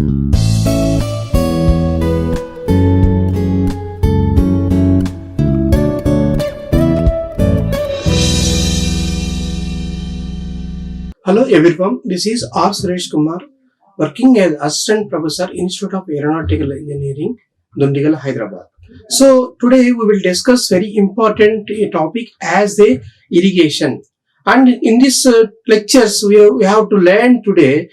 Hello everyone, this is R. Suresh Kumar, working as Assistant Professor, Institute of Aeronautical Engineering, Dundigal, Hyderabad. So today we will discuss very important topic as the irrigation. And in this lectures, we have to learn today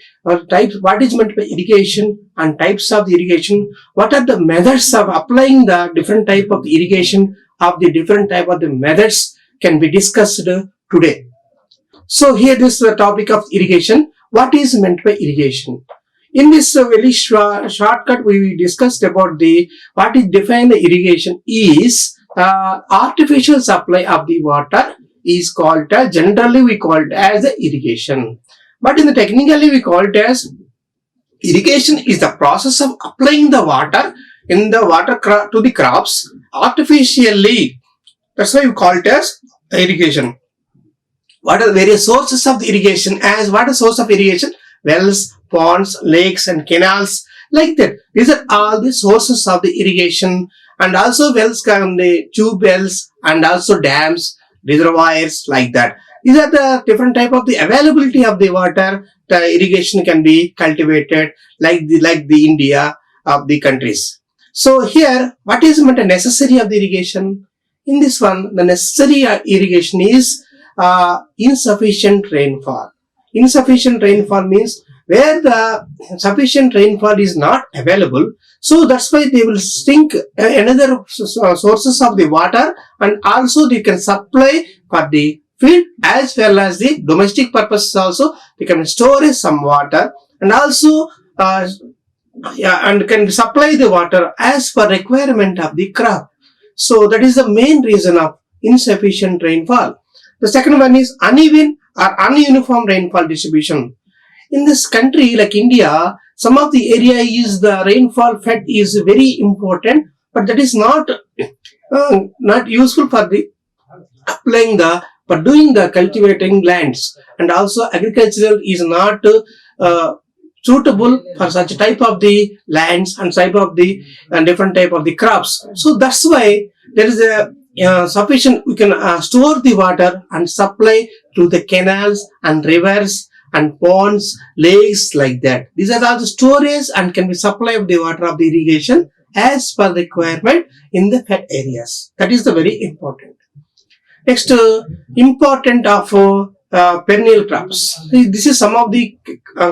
types, what is meant by irrigation and types of the irrigation, what are the methods of applying the different type of the irrigation of the different type of the methods can be discussed today. So here this is the topic of irrigation. What is meant by irrigation? In this very shortcut we discussed about the what is defined the irrigation is artificial supply of the water is called as, generally we call it as the irrigation. But in the technically we call it as irrigation is the process of applying the water in the water to the crops artificially. That's why we call it as irrigation. What are the various sources of the irrigation? As what is source of irrigation? Wells, ponds, lakes and canals, like that. These are all the sources of the irrigation. And also wells come the tube wells and also dams, reservoirs, like that. These are the different type of the availability of the water. The irrigation can be cultivated like the India of the countries. So here, what is meant necessary of the irrigation? In this one, the necessary irrigation is insufficient rainfall. Insufficient rainfall means where the sufficient rainfall is not available, so that's why they will sink another sources of the water, and also they can supply for the field as well as the domestic purposes also. They can store some water and also and can supply the water as per requirement of the crop. So that is the main reason of insufficient rainfall. The second one is uneven or ununiform rainfall distribution. In this country like India, some of the area is the rainfall fed is very important, but that is not useful for the applying the for doing the cultivating lands, and also agricultural is not suitable for such type of the lands and type of the different type of the crops. So that's why there is a sufficient, we can store the water and supply to the canals and rivers and ponds, lakes, like that. These are all the storage and can be supply of the water of the irrigation as per requirement in the fed areas. That is the very important. Next, important of perennial crops. This is some of the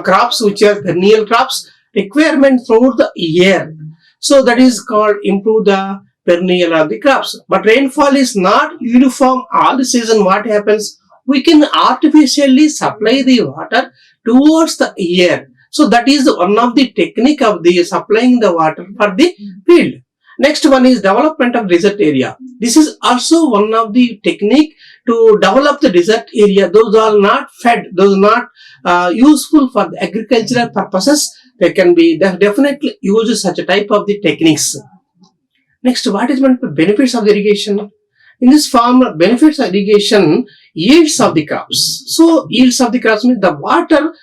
crops which are perennial crops, requirement throughout the year. So that is called improve the perennial of the crops. But rainfall is not uniform all the season. What happens? We can artificially supply the water towards the year. So that is one of the technique of the supplying the water for the field. Next one is development of desert area. This is also one of the technique to develop the desert area. Those are not fed, those are not useful for the agricultural purposes. They can be definitely use such a type of the techniques. Next, what is meant by benefits of the irrigation? In this form, benefits of irrigation, yields of the crops. So, yields of the crops means the water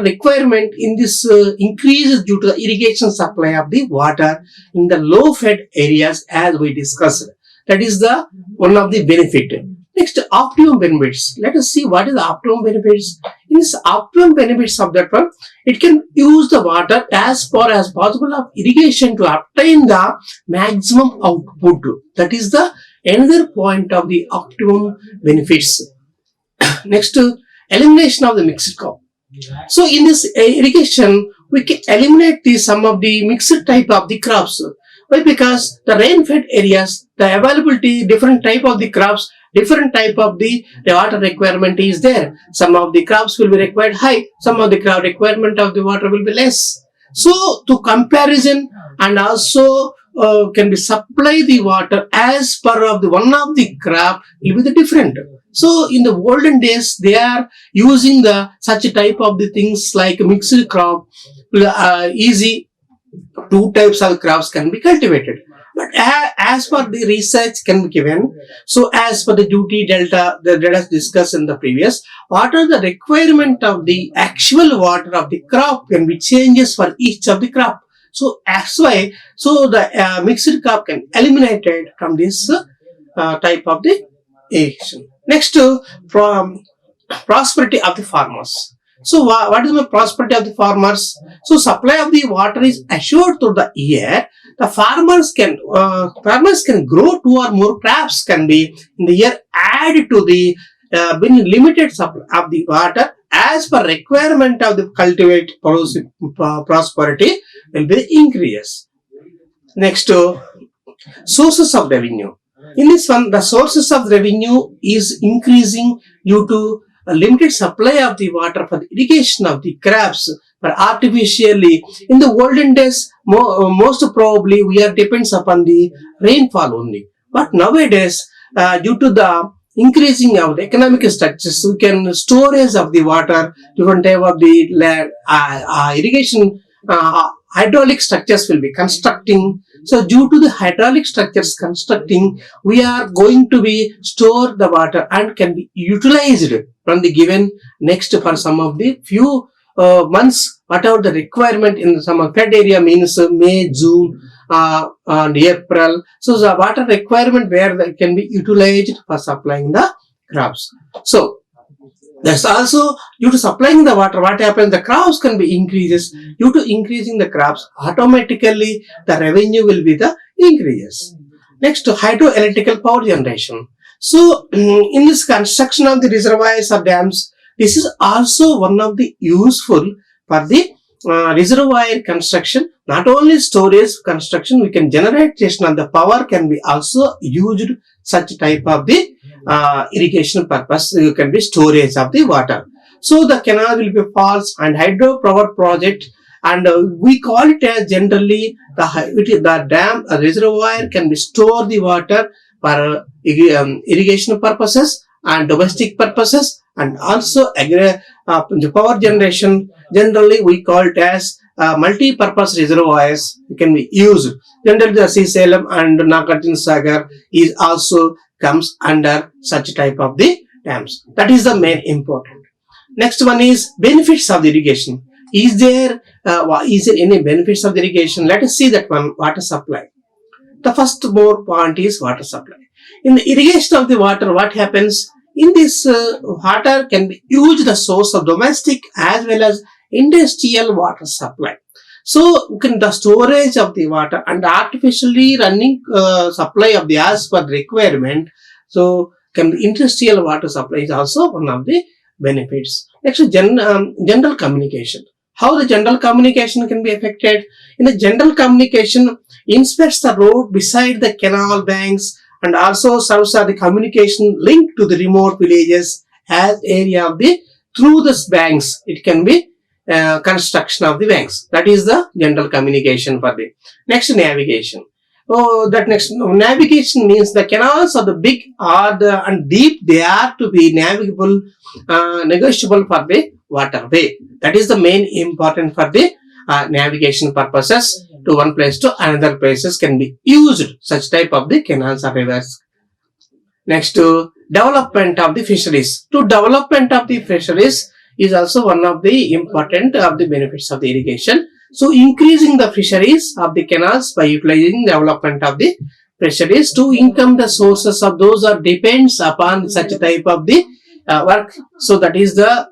requirement in this increases due to the irrigation supply of the water in the low fed areas as we discussed. That is the one of the benefit. Next, optimum benefits. Let us see what is the optimum benefits. In this optimum benefits of that one, it can use the water as far as possible of irrigation to obtain the maximum output. That is the another point of the optimum benefits. Next, elimination of the mixed crop. So in this irrigation, we can eliminate some of the mixed type of the crops. Why? Because the rain-fed areas, the availability, different type of the crops, different type of the water requirement is there. Some of the crops will be required high, some of the crop requirement of the water will be less. So to comparison and also can be supply the water as per of the one of the crop will be the different. So in the olden days they are using the such type of the things like mixed crop, easy two types of crops can be cultivated. But as per the research can be given, so as per the duty delta that us discussed in the previous, what are the requirement of the actual water of the crop can be changes for each of the crop. So that's why, so the mixed crop can eliminated from this type of the irrigation. Next, from prosperity of the farmers. So what is the prosperity of the farmers? So supply of the water is assured through the year. The farmers can grow two or more crops can be in the year added to the limited supply of the water as per requirement of the cultivate prosperity will be increases. Next, sources of revenue. In this one, the sources of revenue is increasing due to a limited supply of the water for the irrigation of the crops, but artificially in the olden days most probably we are depends upon the rainfall only, but nowadays due to the increasing of the economic structures, we can storage of the water, different type of the land, irrigation hydraulic structures will be constructing. So due to the hydraulic structures constructing, we are going to be store the water and can be utilized from the given next for some of the few months, whatever the requirement in some flood area means May, June and April. So the water requirement where that can be utilized for supplying the crops. So that's also due to supplying the water, what happens, the crops can be increases. Due to increasing the crops, automatically the revenue will be the increases. Next, hydroelectrical power generation. So in this construction of the reservoirs or dams, this is also one of the useful for the reservoir construction. Not only storage construction, we can generation of the power can be also used such type of the irrigation purpose. You can be storage of the water. So the canal will be falls and hydropower project, and we call it as generally the dam reservoir can be store the water for irrigation purposes and domestic purposes, and also the power generation. Generally we call it as multi-purpose reservoirs can be used. Generally the Salem and Nagarjuna Sagar is also comes under such type of the dams. That is the main important. Next one is benefits of the irrigation. Is there any benefits of the irrigation? Let us see that one, water supply. The first more point is water supply. In the irrigation of the water, what happens? In this water can be used the source of domestic as well as industrial water supply. So the storage of the water and artificially running supply of the as per requirement. So can be industrial water supply is also one of the benefits. Next, general communication. How the general communication can be affected? In the general communication, inspects the road beside the canal banks and also serves as the communication link to the remote villages as area of the through the banks. It can be construction of the banks. That is the general communication for the next navigation. Oh, that next navigation means the canals are the big or the and deep. They are to be navigable, negotiable for the waterway. That is the main important for the navigation purposes. To one place to another places can be used such type of the canals or rivers. Next, development of the fisheries. To development of the fisheries is also one of the important of the benefits of the irrigation. So increasing the fisheries of the canals by utilizing development of the fisheries to income the sources of those are depends upon such type of the work. So that is the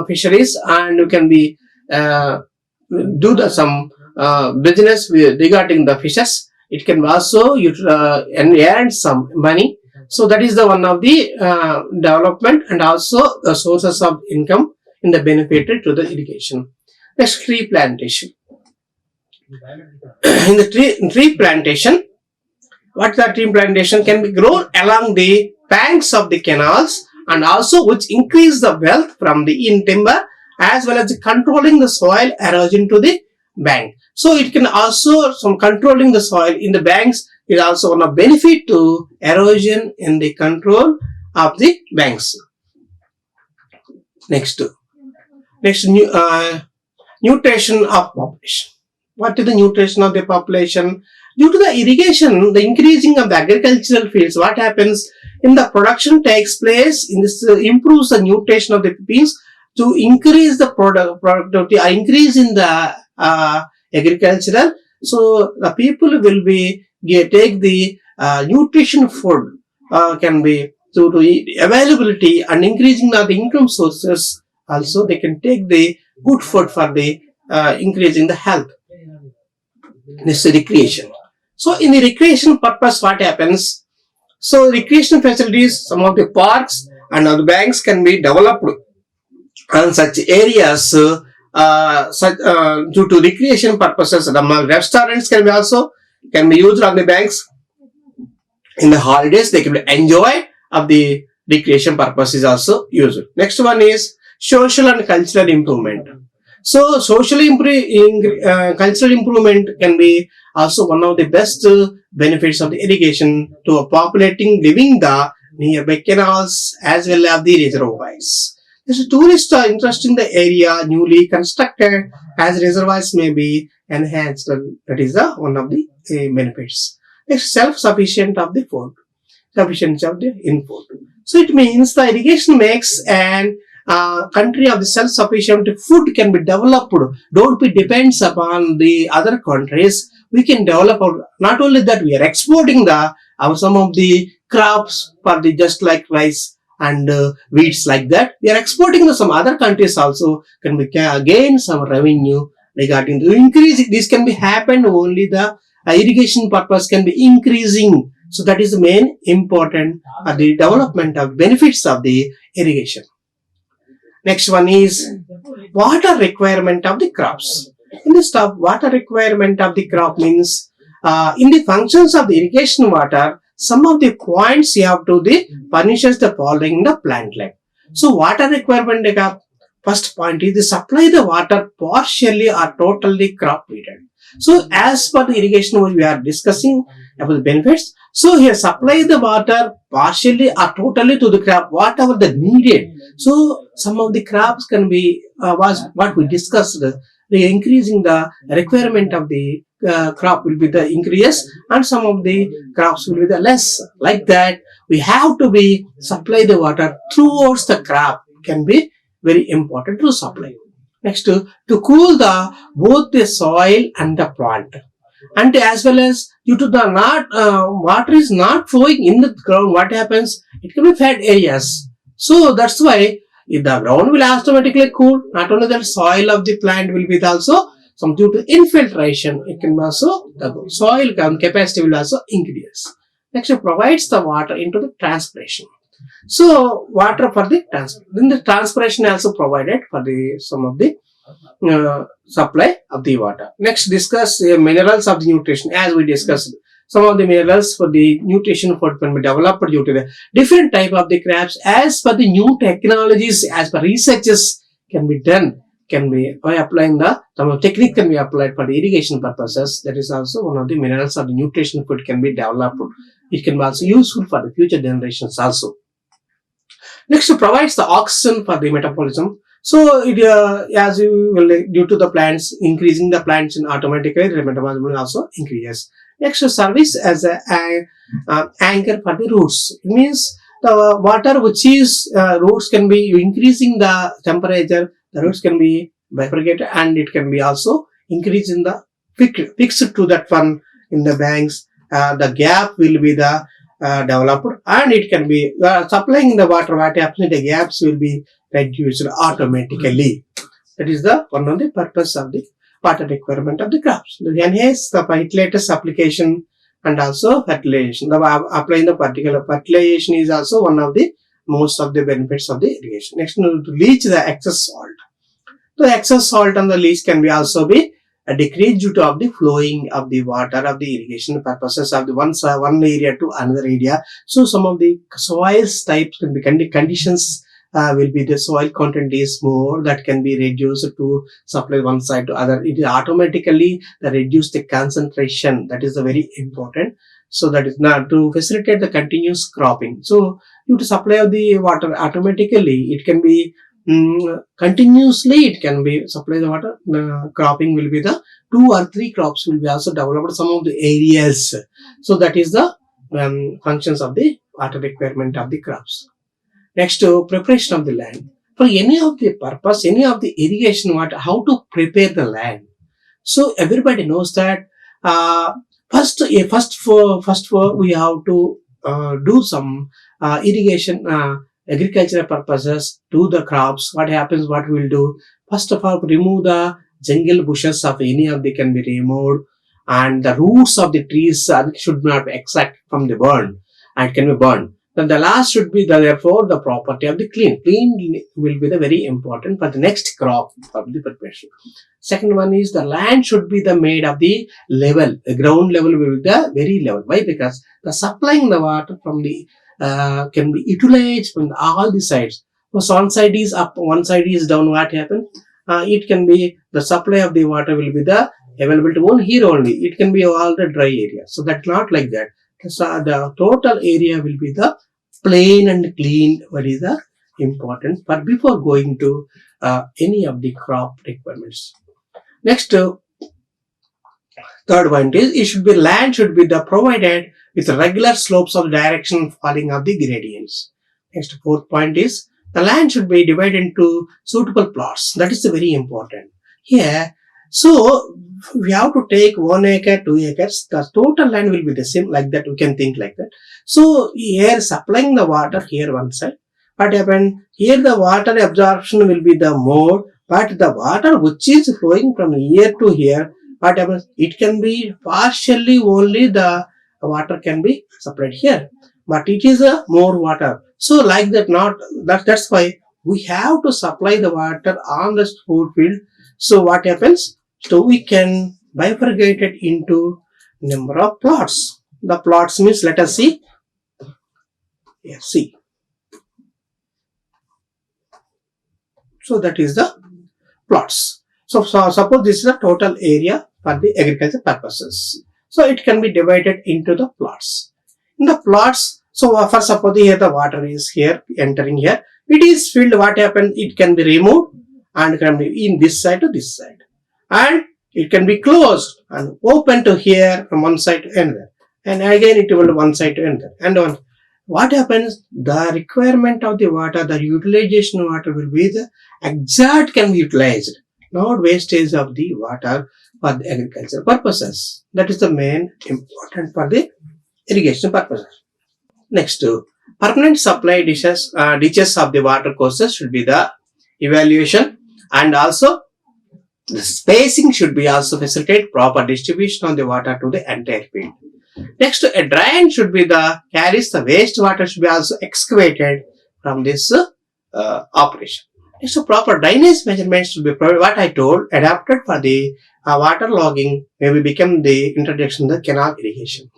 fisheries, and you can be do the some business regarding the fishes. It can also earn some money. So that is the one of the development and also the sources of income in the benefited to the irrigation. Next, tree plantation. In the tree plantation, what the tree plantation can be grown along the banks of the canals and also which increase the wealth from the in timber as well as controlling the soil erosion to the bank. So it can also some controlling the soil in the banks is also one of benefit to erosion in the control of the banks. Next nutrition of population. What is the nutrition of the population? due to the irrigation, the increasing of the agricultural fields, what happens in the production takes place in this improves the nutrition of the beans to increase the productivity, increase in the agricultural. So the people will be take the nutrition food can be to availability and increasing of the income sources. Also, they can take the good food for the increasing the health. This is recreation. So in the recreation purpose, what happens? So recreation facilities, some of the parks and other banks can be developed on such areas due to recreation purposes. The restaurants can be used on the banks in the holidays. They can enjoy of the recreation purpose is also used. Next one is social and cultural improvement. So social cultural improvement can be also one of the best benefits of the irrigation to a populating living the nearby canals as well as the reservoirs. As tourists are interested in the area newly constructed as reservoirs may be enhanced. That is the one of the benefits. Next, self-sufficient of the food, sufficiency of the input. So it means the irrigation makes an country of the self-sufficient food can be developed. Don't be depends upon the other countries. We can develop. Not only that, we are exporting some of the crops for the just like rice and wheats like that. We are exporting to some other countries also. Can we gain some revenue regarding the increase? This can be happen only the irrigation purpose can be increasing. So that is the main important the development of benefits of the irrigation. Next one is water requirement of the crops. In this stuff, water requirement of the crop means in the functions of the irrigation water, some of the points you have to furnishes the following in the plant life. So water requirement first point is to supply the water partially or totally crop needed. So as per the irrigation we are discussing about the benefits. So here supply the water partially or totally to the crop, whatever the needed. So some of the crops can be was what we discussed. The increasing the requirement of the crop will be the increase, and some of the crops will be the less. Like that, we have to be supply the water towards the crop can be very important to supply. Next, to cool the both the soil and the plant, and as well as due to the water is not flowing in the ground, what happens? It can be fed areas. So that's why if the ground will automatically cool. Not only the soil of the plant will be also some due to infiltration. It can also the soil capacity will also increase. Next, it provides the water into the transpiration. So water for the then the transpiration also provided for the some of the supply of the water. Next, discuss minerals of the nutrition. As we discussed, some of the minerals for the nutrition food can be developed due to the different type of the crops. As per the new technologies, as per researches can be done, can be by applying some technique can be applied for the irrigation purposes. That is also one of the minerals of the nutrition food can be developed. It can be also useful for the future generations also. Next, it provides the oxygen for the metabolism. So it as you will due to the plants increasing the plants in automatically the metabolism also increases. Next, service as an anchor for the roots. It means the water which is roots can be increasing the temperature. The roots can be bifurcated and it can be also increase in the fixed to that one in the banks. The gap will be the developed and it can be supplying the water. What happens? The gaps will be reduced automatically. That is the one of the purpose of the water requirement of the crops. To enhance the fertilizers application and also fertilization. Applying the particular fertilization is also one of the most of the benefits of the irrigation. Next, to leach the excess salt. The excess salt on the leach can be also be a decrease due to of the flowing of the water of the irrigation purposes of the one area to another area. So some of the soils types can be conditions will be the soil content is more that can be reduced to supply one side to other. It is automatically reduce the concentration. That is the very important. So that is not to facilitate the continuous cropping. So due to supply of the water automatically, it can be continuously it can be supply the water. Cropping will be the 2 or 3 crops will be also developed some of the areas. So that is the functions of the water requirement of the crops. Next, preparation of the land. For any of the purpose, any of the irrigation water, how to prepare the land. So everybody knows that first we have to do some irrigation agricultural purposes to the crops. What happens? What we'll do? First of all, remove the jungle bushes of any of they can be removed, and the roots of the trees should not be extract from the burn and can be burned. Then the last should be therefore the property of the clean. Clean will be the very important for the next crop of the preparation. Second one is the land should be the made of the level. The ground level will be the very level. Why? Because the supplying the water from the can be utilized from all the sides. So one side is up, one side is down. What happens? It can be the supply of the water will be the available to one here only. It can be all the dry area. So that's not like that. So the total area will be the plain and clean. What is the important? But before going to any of the crop requirements. Next, third point is it should be land should be the provided with regular slopes of direction falling of the gradients. Next, fourth point is the land should be divided into suitable plots. That is very important. Here, so we have to take 1 acre, 2 acres. The total land will be the same like that. We can think like that. So here supplying the water here one side. What happened? Here the water absorption will be the more, but the water which is flowing from here to here, what happens? It can be partially only the water can be supplied here, but it is a more water. So like that, not that's why we have to supply the water on the field. So what happens? So we can bifurcate it into number of plots. The plots means let us see. Yes, see. So that is the plots. So suppose this is the total area for the agriculture purposes. So it can be divided into the plots. In the plots, so first suppose here the water is here entering here. It is filled. What happens? It can be removed and can be in this side to this side. And it can be closed and open to here from one side to another. And again it will one side to another. And on what happens? The requirement of the water, the utilization of water will be the exact can be utilized, not wastage of the water for the agricultural purposes. That is the main important for the irrigation purposes. Next, permanent supply ditches of the water courses should be the evaluation, and also the spacing should be also facilitate proper distribution of the water to the entire field. Next, a drain should be the carries the wastewater should be also excavated from this operation. Next, proper drainage measurements should be provided. What I told, adapted for the water logging, maybe become the introduction of the canal irrigation.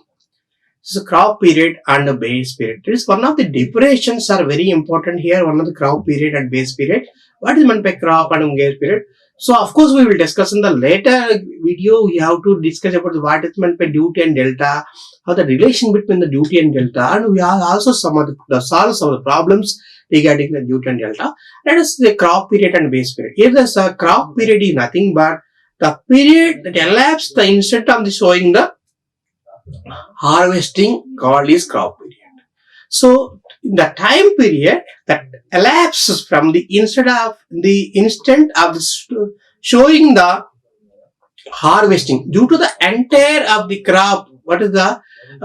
This is a crop period and a base period. It is one of the durations are very important here. One of the crop period and base period. What is meant by crop and base period? So of course we will discuss in the later video. We have to discuss about what is meant by duty and delta, how the relation between the duty and delta, and we have also solve some of the problems regarding the duty and delta. That is the crop period and base period. Here the crop period is nothing but the period that elapsed the instant of the showing the harvesting called is crop period. So the time period that elapses from the instant of the showing the harvesting due to the entire of the crop, what is the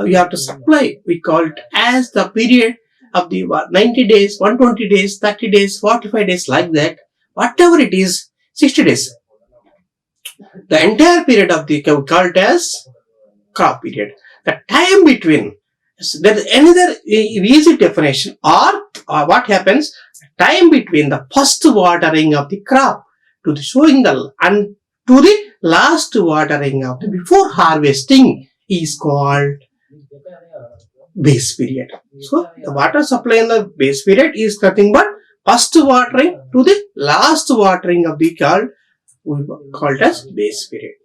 you have to supply, we call it as the period of the 90 days, 120 days, 30 days, 45 days, like that, whatever it is, 60 days. The entire period of the we call it as crop period. The time between, there is another easy definition, or what happens, time between the first watering of the crop to the showing the and to the last watering of the before harvesting is called base period. So the water supply in the base period is nothing but first watering to the last watering of the called as base period.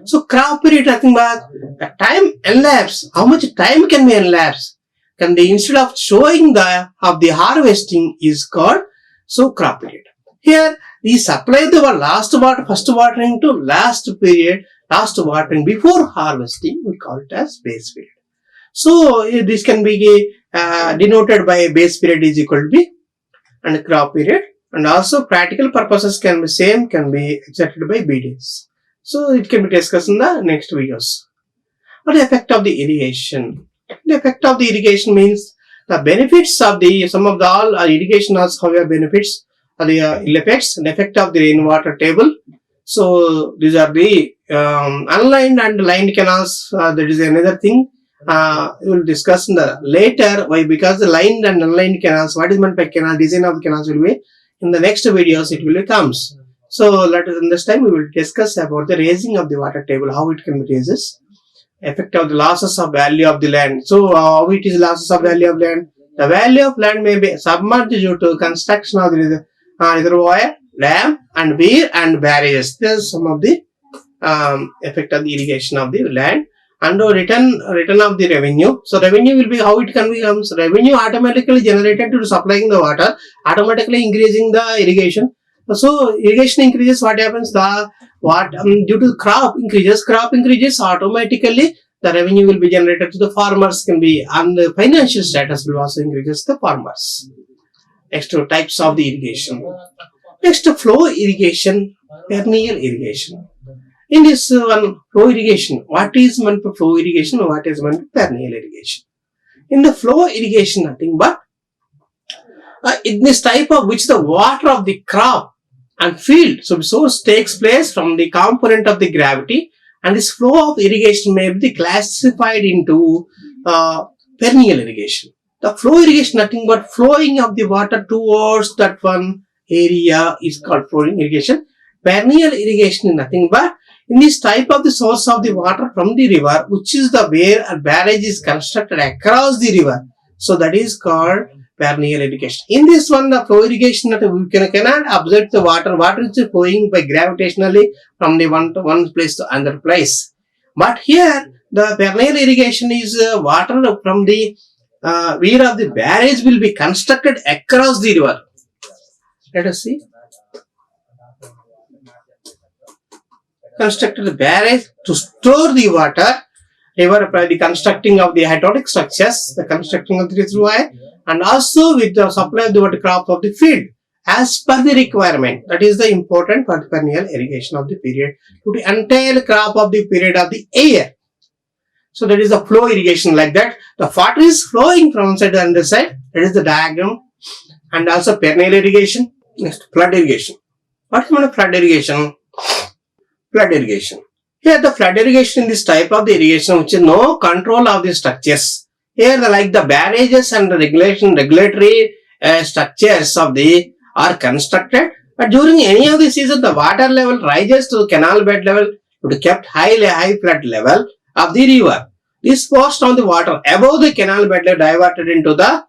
So crop period nothing but the time elapsed. How much time can be elapsed? Can the instead of showing the of the harvesting is called so crop period. Here, we supply the first watering to last period, last watering before harvesting, we call it as base period. So, this can be denoted by base period is equal to B and crop period, and also practical purposes can be same, can be exerted by B days. So, it can be discussed in the next videos. What the effect of the irrigation? The effect of the irrigation means the benefits of the some of the all irrigation also have benefits. The ill effects, the effect of the rainwater table. So these are the unlined and lined canals. That is another thing. We will discuss in the later. Why? Because the lined and unlined canals. What is meant by canal? Design of the canals will be in the next videos. It will comes. So let us in this time we will discuss about the raising of the water table. How it can be raises. Effect of the losses of value of the land. So how it is losses of value of land? The value of land may be submerged due to construction of the reservoir, dam, and weir and barrages. This is some of the effect of the irrigation of the land. And return of the revenue. So revenue will be how it can become. Revenue automatically generated to supplying the water, automatically increasing the irrigation. So irrigation increases, what happens? Due to crop increases automatically. The revenue will be generated to the farmers can be, and the financial status will also increases the farmers. Next, types of the irrigation. Next, flow irrigation, perennial irrigation. In this one, flow irrigation, what is meant for flow irrigation and what is meant for perennial irrigation? In the flow irrigation, nothing but in this type of which the water of the crop and field, so source takes place from the component of the gravity, and this flow of irrigation may be classified into perennial irrigation. The flow irrigation, nothing but flowing of the water towards that one area is called flowing irrigation. Perennial irrigation is nothing but in this type of the source of the water from the river, which is the where a barrage is constructed across the river. So that is called perennial irrigation. In this one, the flow irrigation, we cannot observe the water. Water is flowing by gravitationally from the one place to another place. But here, the perennial irrigation is water from the where of the barrage will be constructed across the river. Let us see. Constructed the barrage to store the water, river by the constructing of the hydraulic structures, the constructing of the reservoir, and also with the supply of the water crop of the field as per the requirement. That is the important for the perennial irrigation of the period to the entire crop of the period of the year. So that is the flow irrigation like that. The water is flowing from one side to the other side. That is the diagram. And also perennial irrigation. Next, flood irrigation. What is meant of flood irrigation? Flood irrigation. Here the flood irrigation in this type of the irrigation which is no control of the structures. Here like the barrages and the regulatory structures of the are constructed, but during any of the season the water level rises to the canal bed level to be kept high flood level of the river. This forced on the water above the canal bed level diverted into the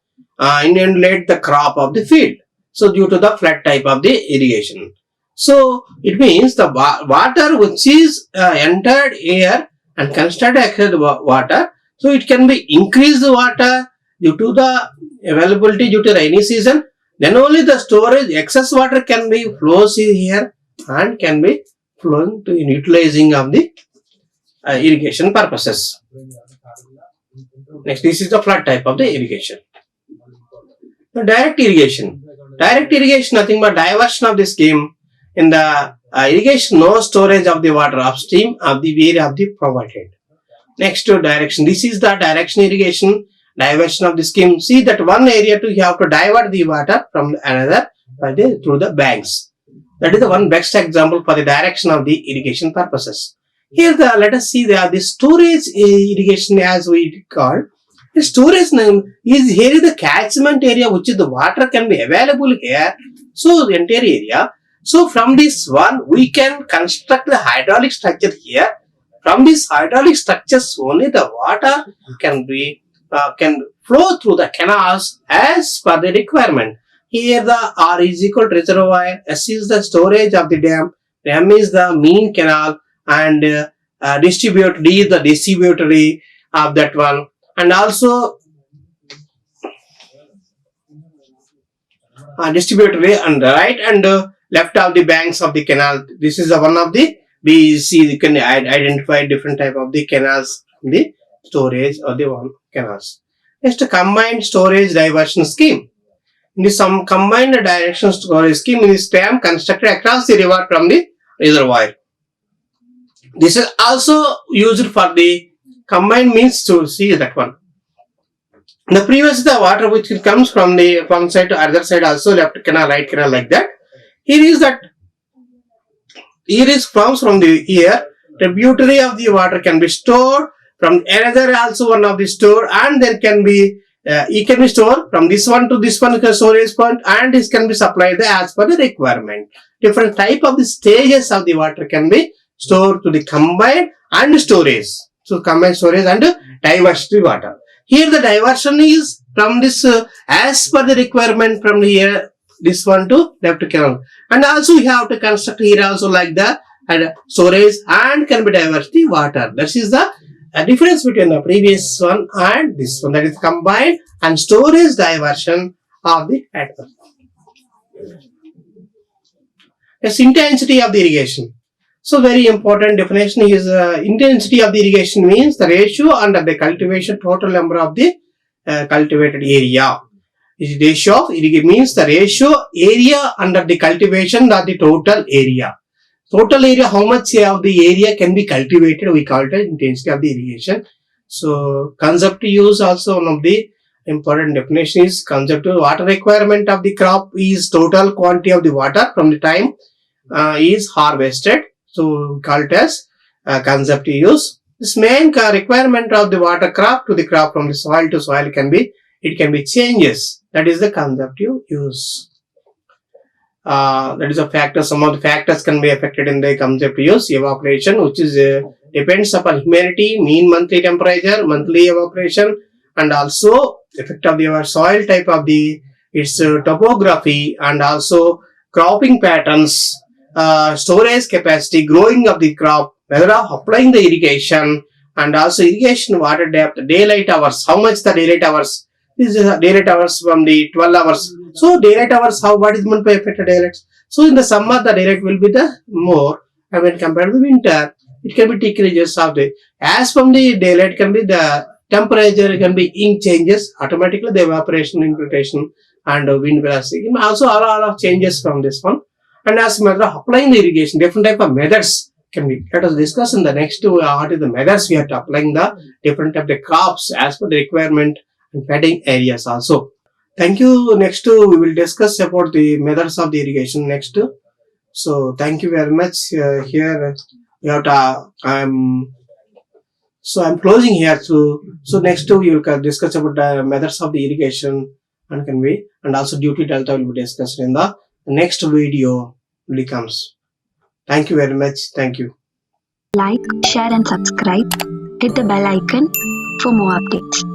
inundate the crop of the field. So due to the flood type of the irrigation. So it means the water which is entered here and constructed across the water. So it can be increased water due to the availability due to rainy season. Then only the storage excess water can be flows here and can be flowing to utilizing of the irrigation purposes. Next, this is the flood type of the irrigation. The direct irrigation. Direct irrigation nothing but diversion of the scheme. In the irrigation, no storage of the water upstream of the where of the provided. Next to direction. This is the direction irrigation, diversion of the scheme. See that one area to you have to divert the water from another through the banks. That is the one best example for the direction of the irrigation purposes. Here let us see the storage irrigation as we call. The storage is here is the catchment area which is the water can be available here. So the entire area. So from this one we can construct the hydraulic structure here. From these hydraulic structures only the water can be can flow through the canals as per the requirement. Here the R is equal to reservoir, S is the storage of the dam, M is the mean canal, and distribute D is the distributory of that one, and also distributory and right and left of the banks of the canal. This is one of the, we see, you can identify different type of the canals, the storage or the one canals. Next, combined storage diversion scheme. In the some combined direction storage scheme in this dam constructed across the river from the reservoir. This is also used for the combined means to see that one. The previous the water which comes from the one side to other side, also left canal, right canal, like that. Here is comes from the air. Tributary of the water can be stored from another, also one of the store, and there can be it can be stored from this one to this one storage point, and this can be supplied as per the requirement. Different type of the stages of the water can be stored to the combined and storage. So combined storage and diversion water. Here the diversion is from this as per the requirement from here, this one to left canal, and also we have to construct here also like the and storage and can be diverted the water. That is the difference between the previous one and this one, that is combined and storage diversion of the water. Yes, intensity of the irrigation. So very important definition is intensity of the irrigation means the ratio under the cultivation total number of the cultivated area. The ratio of irrigation means the ratio area under the cultivation of the total area. Total area, how much of the area can be cultivated, we call it intensity of the irrigation. So concept use also one of the important definition is concept water requirement of the crop is total quantity of the water from the time is harvested. So we call it as concept use. This main requirement of the water crop to the crop from the soil to soil can be changes. That is the concept you use. That is a factor. Some of the factors can be affected in the concept use. Evaporation, which is depends upon humidity, mean monthly temperature, monthly evaporation, and also effect of the soil type of the its topography, and also cropping patterns, storage capacity, growing of the crop, whether of applying the irrigation, and also irrigation water depth, daylight hours, how much the daylight hours. This is daylight hours from the 12 hours. So daylight hours, what is meant by affected daylight? So in the summer the daylight will be the more, and when compared to the winter, it can be decreases of the, as from the daylight can be the temperature can be in changes, automatically the evaporation, infiltration, and wind velocity. Also all of changes from this one. And as a matter of applying the irrigation, different type of methods can be. Let us discuss in the next two what is the methods we have to applying the different type of crops as per the requirement and paddying areas also. Thank you. Next we will discuss about the methods of the irrigation next. So thank you very much. Here we have to I'm closing here. So next we will discuss about the methods of the irrigation and can be, and also duty delta will be discussed in the next video really comes. Thank you very much. Thank you. Like, share and subscribe. Hit the bell icon for more updates.